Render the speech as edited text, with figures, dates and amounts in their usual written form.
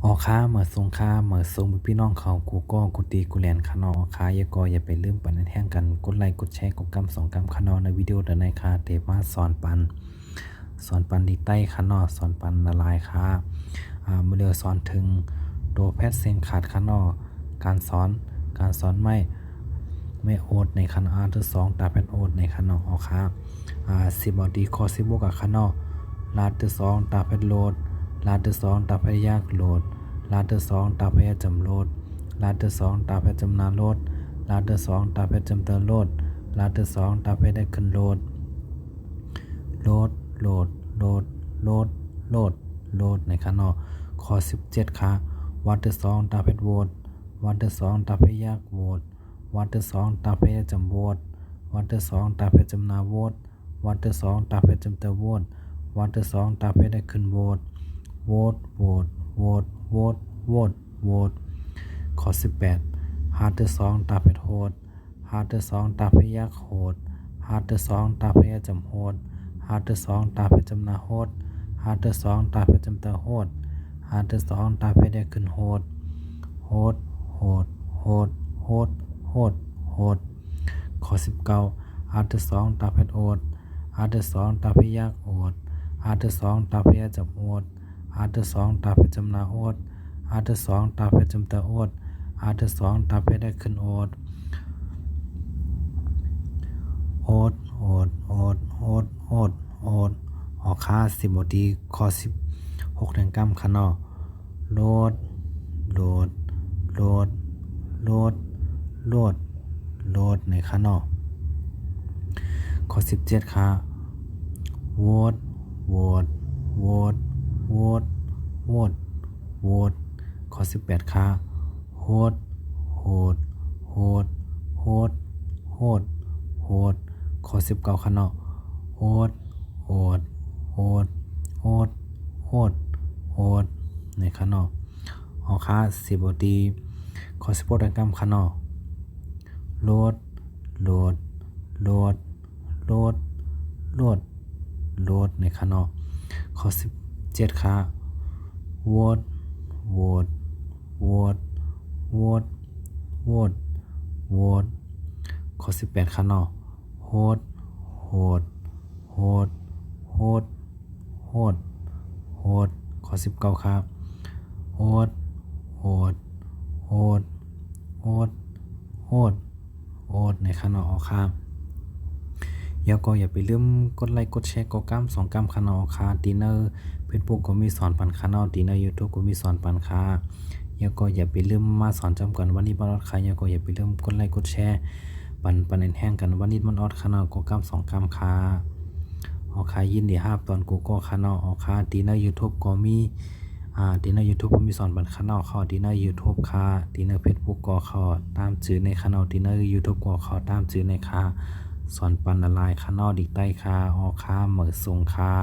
ออค้าเหมือสงค้าเหมือทรงพี่น้องเขากูก็กูตีกูแลนคานอค้าอย่าไปลืมปันแห้งกันกดไลค์กดแชร์กดกำ2 กำคานอในวิดีโอเดในค่ะเตมาสอนปันดีใต้คานอสอนปันละลายค่ะเมื่อเรือสอนถึงโดแพทเซงขาดคานอการสอนไม่โอดในคานอที่2ตาแพทโอดในคานอค้าสิบอดีคอสิบวกกับคานอลาดที่2ตาแพทโหลดลาดที่2ตาแพทยากโหลดลาดที่2ตาแพทจำโหลดลาดที่2ตาแพทจำนาโหลดลาดที่2ตาแพทจำเตอโหลดลาดที่2ตาแพทได้ขึ้นโหลดโหลดโหลดโหลดโหลดโหลดโหลดในคานอข้อ17ค่ะวัดที่2ตาแพทโหวตวัดที่2ตาแพทยากโหวตวัดที่2ตาแพทจำโหวตวัดที่2ตาแพทจำนาโหวตวัดที่2ตาแพทจำเตอโหวตวัดที่2ตาแพทได้ขึ้นโหวตโหวตโหวตโหวตโหวตโหวตโหวตข้อ18หาดที่2ตาแพทโหดหาดที่2ตาแพทยากโหดหาดที่2ตาแพทจำโหดหาดที่2ตาแพทจำนาโหดหาดที่2ตาแพทจำเตอโหดหาดที่2ตาแพทได้ขึ้นโหดโหดโหดโหดโหดโหดโหดข้อ19หาดที่2ตาแพทโอดหาดที่2ตาแพทยากโอดหาดที่2ตาแพทจำโอดหาดที่2ตาแพทจำนาโอดหาดที่2ตาแพทจำเตอโอดหาดที่2ตาแพทได้ขึ้นโอดโอดโอดโอดโอดโอดโอดออกค่า10บดีข้อ16ถึง9คะนอโหลดโหลดโหลดโหลดโหลดโหลดในคะนอข้อ17ค่ะโหวตโหวตโหวตโหวตโหวตโหวตข้อ18ค่ะโหดโหดโหดโหดโหดโหดข้อ19ค่ะเนาะโหดโหดโหดโหดโหดโหดในค่ะเนาะออค่า10บดีข้อ16ดังกำค่ะเนาะโหลดโหลดโหลดโหลดโหลดโหลดในค่ะเนาะข้อ17ค่ะโหวตโหวตโหวตโหวตโหวตโหวตข้อ18ค่ะเนาะโหดโหดโหดโหดโหดโหดข้อ19ครับโหดโหดโหดโหดโหดโหดในค่ะเนาะครับอย่าไปลืมกดไลค์กดแชร์กดกำ2 กำค่ะเนาะค่ะดินเนอร์เฟซบุ๊กก็มีสอนปันค่ะเนาะดินเนอร์ YouTube ก็มีสอนปันค่ะอย่าไปลืมมาสอนจำกันวันนี้บอลอดค่ะอย่าไปลืมกดไลค์กดแชร์ปันแห้งกันวันนี้มันออดค่ะเนาะกดกำ2 กำค่ะออกค่ะยินดีครับตอนกูก็ค่ะเนาะออกค่ะดินเนอร์ YouTube ก็มีดินเนอร์ YouTube ก็มีสอนปันค่ะเนาะเข้าดินเนอร์ YouTube ค่ะดินเนอร์ Facebook ก็เข้าตามชื่อในค่ะเนาะดินเนอร์ YouTube ก็เข้าตามชื่อในค่ะสอนปันละลายค่ะนอดีใต้ค่ะออค่ะเหมือทรงค่ะ